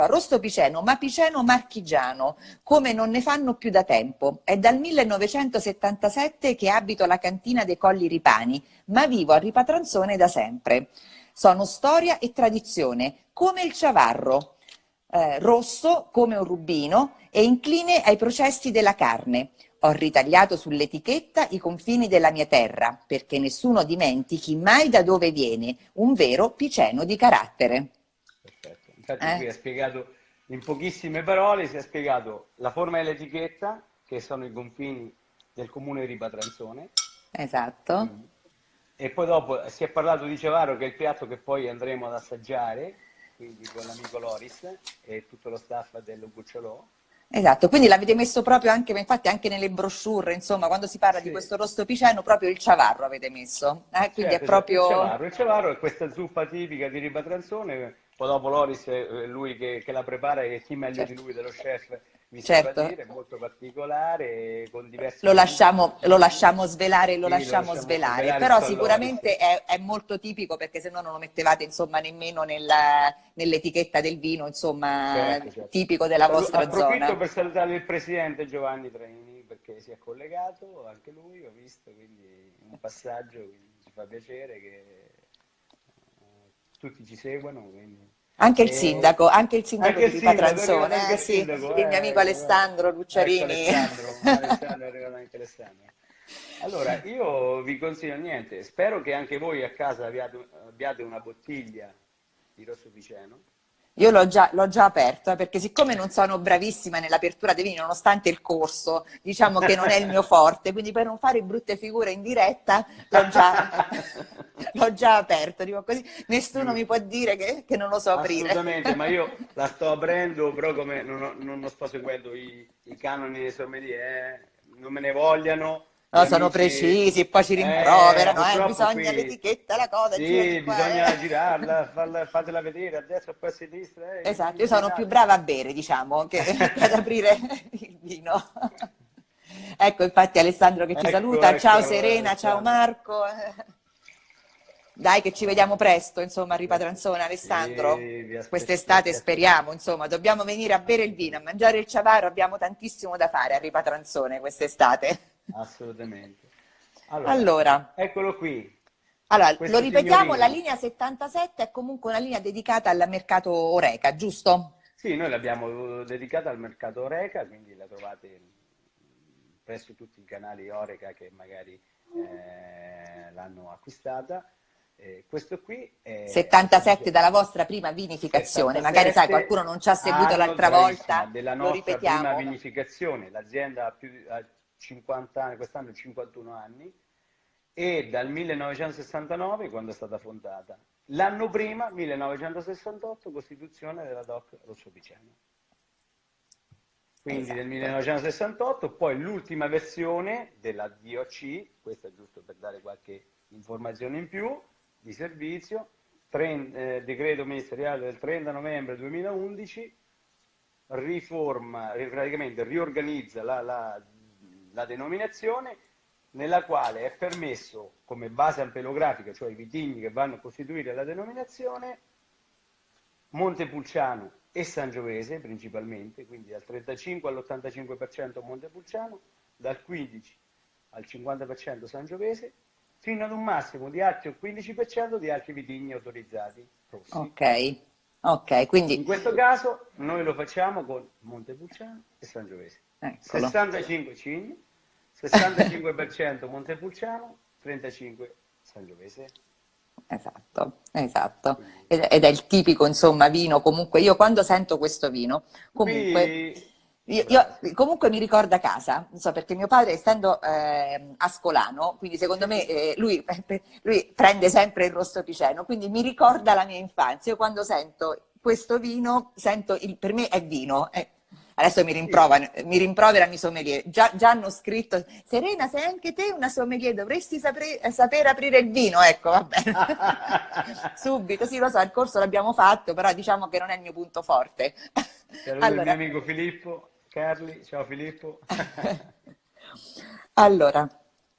Rosto piceno, ma piceno marchigiano, come non ne fanno più da tempo. È dal 1977 che abito la cantina dei Colli Ripani, ma vivo a Ripatranzone da sempre. Sono storia e tradizione, come il Ciavarro, rosso come un rubino e incline ai processi della carne. Ho ritagliato sull'etichetta i confini della mia terra, perché nessuno dimentichi mai da dove viene, un vero piceno di carattere. Perfetto. Infatti Eh? qui ha spiegato in pochissime parole, si è spiegato la forma dell'etichetta, che sono i confini del comune di Ripatranzone, Esatto. quindi. E poi dopo si è parlato di Cevaro, che è il piatto che poi andremo ad assaggiare, quindi con l'amico Loris e tutto lo staff dello Cucciolò. Esatto, quindi l'avete messo proprio anche, ma infatti anche nelle brochure, insomma, quando si parla di Sì, questo rosto piceno, proprio il Ciavarro avete messo, quindi è certo, certo, il proprio, Cevaro. Il Cevaro è questa zuppa tipica di Ripatranzone, poi dopo Loris è lui che la prepara e chi meglio di certo, lui, dello chef, vi saprà certo, dire, è molto particolare, con diversi ingredienti. lo lasciamo svelare, lo Sì, lo lasciamo lasciamo svelare, svelare però sto a Loris. sicuramente è molto tipico perché se no non lo mettevate, insomma, nemmeno nell'etichetta del vino, insomma, Certo, certo. tipico della vostra Approfitto zona. per salutare il presidente Giovanni Traini perché si è collegato, anche lui, ho visto, quindi un passaggio, quindi ci fa piacere che tutti ci seguano. Quindi. E Anche il sindaco anche di il sindaco, è arrivato Ripatranzone, anche il sì, sindaco, il mio amico Alessandro ecco Lucciarini. Alessandro, Alessandro, è arrivato anche Alessandro. Allora, io vi consiglio niente, spero che anche voi a casa abbiate una bottiglia di rosso piceno. Io l'ho già aperto, perché siccome non sono bravissima nell'apertura dei vini, nonostante il corso, diciamo che non è il mio forte, quindi per non fare brutte figure in diretta l'ho già aperto, dico così nessuno mi Giusto, può dire che non lo so aprire. assolutamente, ma io la sto aprendo, però come non sto seguendo i canoni dei sommelier, non me ne vogliano gli No, sono amici, precisi, poi ci rimproverano, purtroppo bisogna qui, l'etichetta, la cosa, gira di sì, qua. bisogna girarla, fatela vedere a destra e poi a sinistra, Esatto, io sono più inquinate. brava a bere, diciamo, che ad aprire il vino. Ecco, infatti Alessandro che ci Ecco, saluta, ecco, ciao allora Serena, ciao Alessandro. Marco. Dai che ci vediamo presto, insomma, a Ripatranzone, Sì, Alessandro. Quest'estate vi aspetto. speriamo, insomma, dobbiamo venire a bere il vino, a Assolutamente, mangiare il ciavaro, abbiamo tantissimo da fare a Ripatranzone quest'estate. assolutamente. Allora, Allora, eccolo qui, lo questo ripetiamo, la signorino. linea 77 è comunque una linea dedicata al mercato Oreca, giusto? Sì, noi l'abbiamo dedicata al mercato Oreca, quindi la trovate presso tutti i canali Oreca che magari l'hanno acquistata. Questo qui è 77 dalla vostra prima vinificazione, magari sai, 77, qualcuno non ci ha seguito anno, l'altra bravissima, volta, della lo nostra prima ripetiamo. vinificazione. L'azienda ha 50 anni, quest'anno 51 anni, e dal 1969, quando è stata fondata. L'anno prima, 1968, costituzione della DOC Rosso Piceno. Quindi nel Esatto. 1968, poi l'ultima versione della DOC, questa è giusto per dare qualche informazione in più, di servizio, decreto ministeriale del 30 novembre 2011, praticamente riorganizza la denominazione, nella quale è permesso come base ampelografica, cioè i vitigni che vanno a costituire la denominazione, Montepulciano e Sangiovese principalmente, quindi dal 35 all'85% Montepulciano, dal 15 al 50% Sangiovese, fino ad un massimo di altri 15% di altri vitigni autorizzati rossi. Ok, ok, In quindi questo caso noi lo facciamo con Montepulciano e Sangiovese. eccolo. 65 cigni, 65% Montepulciano, 35 Sangiovese. Esatto, esatto. Quindi, Ed è il tipico, insomma, vino. Comunque, io quando sento questo vino, comunque, qui, brava, sì. comunque mi ricorda casa, non so, perché mio padre, essendo ascolano, quindi secondo Sì, me sì. lui prende sempre il rosso piceno, quindi mi ricorda la mia infanzia. Io quando sento questo vino, per me è vino. Adesso Sì. mi rimproverano i sommelier. Già hanno scritto, Serena, sei anche te una sommelier, dovresti sapere aprire il vino. Ecco, va bene. Subito, sì, lo so, il corso l'abbiamo fatto, però diciamo che non è il mio punto forte. Saluto il mio Allora, amico Filippo Carli, ciao Filippo. allora,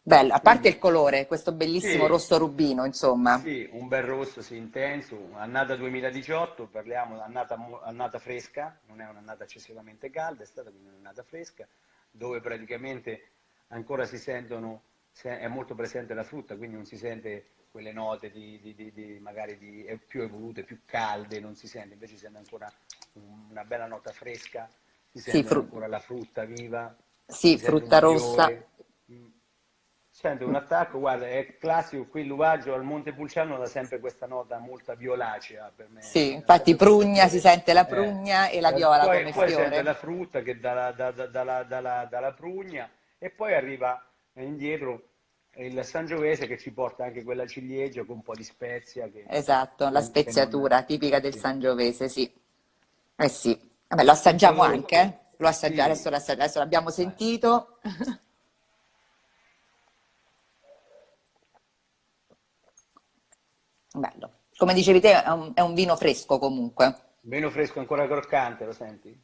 Bello, a parte il Quindi colore, questo bellissimo sì, rosso rubino, insomma. sì, un bel rosso, sì, intenso, annata 2018, parliamo annata, annata fresca, non è un'annata eccessivamente calda, è stata quindi un'annata fresca, dove praticamente ancora si sentono, è molto presente la frutta, quindi non si sente quelle note magari più evolute, più calde, non si sente, invece si sente ancora una bella nota fresca, si Sì, sente ancora la frutta viva, sì, si sente frutta un rossa. fiore. Mm. Sente un attacco, guarda, è classico, qui l'uvaggio al Montepulciano dà sempre questa nota molto violacea, per Sì, me ha infatti sempre fatto prugna, si ridere. sente la prugna e la viola come Poi sente la fiore. frutta che dalla prugna e poi arriva indietro il Sangiovese che ci porta anche quella ciliegia con un po' di spezia Esatto, la che non... speziatura tipica del Sì. Sangiovese, sì. Eh sì. Vabbè, lo Il assaggiamo anche, eh? prodotto, Lo assaggiamo, sì, adesso l'abbiamo vai. sentito. Bello. Come dicevi te, è un vino fresco comunque. Meno fresco, ancora croccante, lo senti?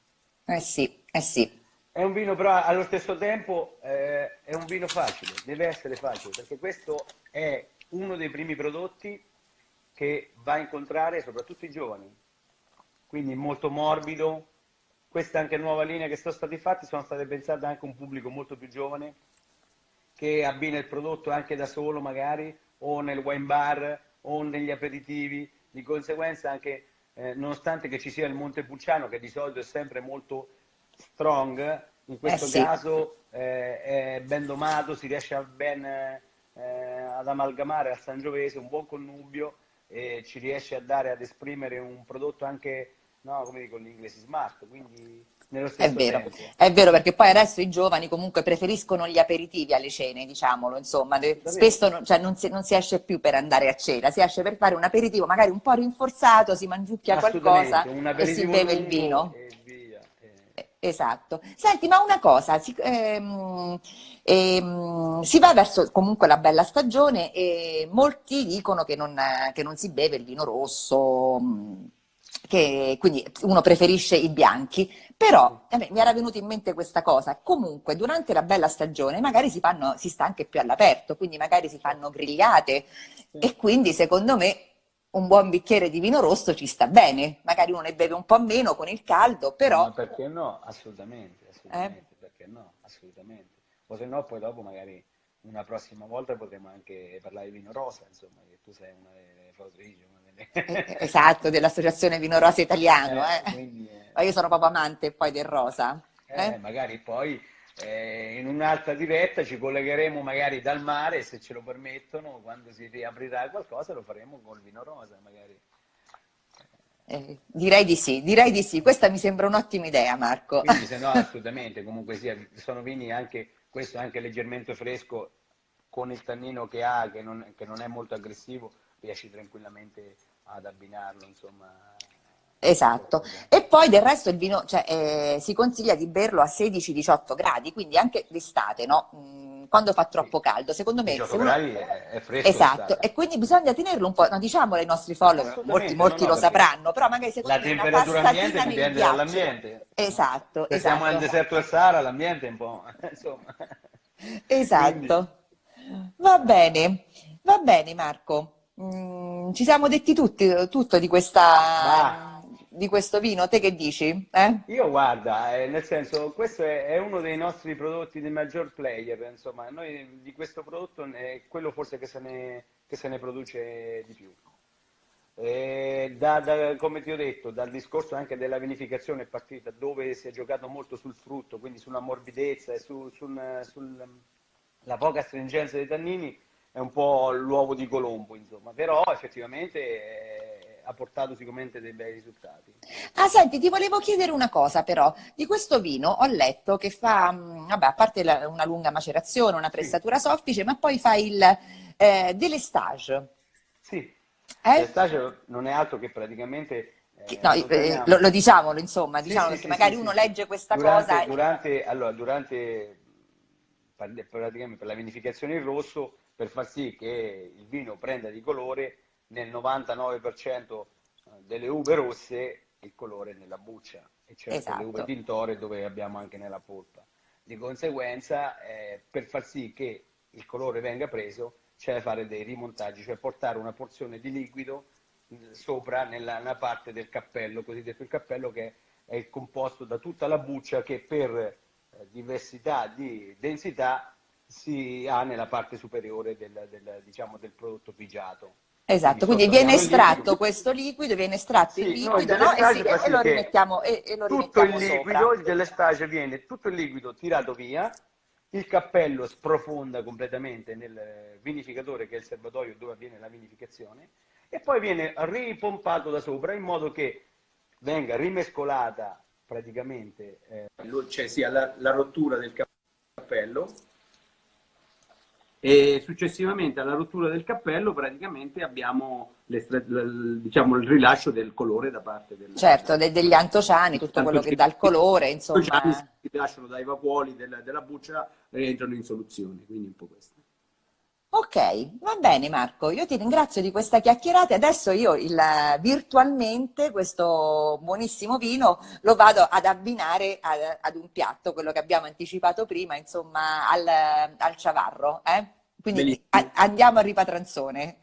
Eh sì, eh sì. È un vino però allo stesso tempo è un vino facile, deve essere facile, perché questo è uno dei primi prodotti che va a incontrare soprattutto i giovani, quindi molto morbido. Questa anche nuova linea che sono stati fatti sono state pensate anche a un pubblico molto più giovane che abbina il prodotto anche da solo magari o nel wine bar o negli aperitivi, di conseguenza anche nonostante che ci sia il Montepulciano che di solito è sempre molto strong, in Eh questo sì, caso è ben domato, si riesce a ad amalgamare al Sangiovese un buon connubio e ci riesce a dare ad esprimere un prodotto anche, no, come dico in inglese, smart, quindi nello stesso tempo. è vero perché poi adesso i giovani comunque preferiscono gli aperitivi alle cene, diciamolo, insomma, spesso Assolutamente, cioè, non si esce più per andare a cena, si esce per fare un aperitivo magari un po' rinforzato, si mangiucchia qualcosa assolutamente, un e si aperitivo beve il lungo vino. e via. Esatto. Senti, ma una cosa, si va verso comunque la bella stagione e molti dicono che non si beve il vino rosso, che quindi uno preferisce i bianchi, però a me mi era venuta in mente questa cosa. Comunque, durante la bella stagione magari si sta anche più all'aperto, quindi magari si fanno Certo. grigliate Sì. e quindi secondo me un buon bicchiere di vino rosso ci sta bene. Magari uno ne beve un po' meno con il caldo, Ma però perché no? Assolutamente, eh, assolutamente, perché no? Assolutamente. O se no, poi dopo magari una prossima volta potremo anche parlare di vino rosa, insomma, che tu sei una delle fautrici, una delle... esatto, dell'Associazione Vino Rosa Italiano, eh. Quindi, Ma io sono proprio amante poi del rosa, eh. magari poi in un'altra diretta ci collegheremo magari dal mare, se ce lo permettono, quando si riaprirà qualcosa lo faremo col vino rosa, magari. Direi di sì, direi di sì. Questa mi sembra un'ottima idea, Marco. Quindi se no assolutamente, comunque sia, sono vini anche, questo anche leggermente fresco, con il tannino che ha, che non è molto aggressivo, riesci tranquillamente ad abbinarlo, insomma, a Esatto. qualcosa. E poi del resto il vino, cioè, si consiglia di berlo a 16-18 gradi, quindi anche d'estate, no? Quando fa Sì. troppo caldo. Secondo me, 18 se uno... gradi è fresco Esatto, d'estate. e quindi bisogna tenerlo un po', no, diciamolo ai nostri follower, Assolutamente, no, molti no, lo perché sapranno, però magari secondo la me una temperatura ambiente passatina nel dipende ghiaccio. dall'ambiente, no? Esatto, Se siamo nel esatto. deserto del Sahara, l'ambiente è un po', insomma. Quindi, Esatto. Va bene Marco. Ci siamo detti tutto ma di questo vino, te che dici? Eh? io guarda, nel senso, questo è uno dei nostri prodotti di maggior player, insomma, noi di questo prodotto è quello forse che se ne produce di più. Come ti ho detto, dal discorso anche della vinificazione è partita, dove si è giocato molto sul frutto, quindi sulla morbidezza e la poca astringenza dei tannini, è un po' l'uovo di Colombo, insomma, però effettivamente ha portato sicuramente dei bei risultati, nello Ah, stesso senti, tempo. ti volevo chiedere una cosa però. Di questo vino ho letto che fa, vabbè, a parte una lunga macerazione, una Sì, pressatura soffice, ma poi fa il délestage. sì, Eh? l'estage non è altro che praticamente No, lo teniamo. lo diciamolo, insomma, Sì, diciamo sì, perché sì, sì, magari sì, uno sì. legge questa cosa e... Praticamente per la vinificazione in rosso, per far sì che il vino prenda di colore, nel 99% delle uve rosse il colore è nella buccia e certo le uve Esatto, tintore dove abbiamo anche nella polpa. Di conseguenza, per far sì che il colore venga preso, c'è da fare dei rimontaggi, cioè portare una porzione di liquido sopra nella parte del cappello, cosiddetto il cappello, che è il composto da tutta la buccia che per diversità di densità si ha nella parte superiore diciamo, del prodotto pigiato. Quindi Esatto, quindi sotto viene abbiamo il estratto liquido. questo liquido, viene estratto il Sì, noi in liquido, no? dell'estage E lo che rimettiamo, e lo tutto il rimettiamo sopra. liquido, il dell'estage viene tutto il liquido tirato via, il cappello sprofonda completamente nel vinificatore, che è il serbatoio dove avviene la vinificazione, e poi viene ripompato da sopra in modo che venga rimescolata praticamente, cioè sia la rottura del cappello, e successivamente alla rottura del cappello praticamente abbiamo diciamo, il rilascio del colore da parte Certo, degli antociani, tutto quello che dà il colore, i antociani insomma. si rilasciano dai vapuoli della buccia e entrano in soluzione, quindi un po' questo. Ok, va bene Marco, io ti ringrazio di questa chiacchierata. Adesso io virtualmente questo buonissimo vino lo vado ad abbinare ad un piatto, quello che abbiamo anticipato prima, insomma, al ciavarro. Quindi Benissimo. andiamo a Ripatranzone.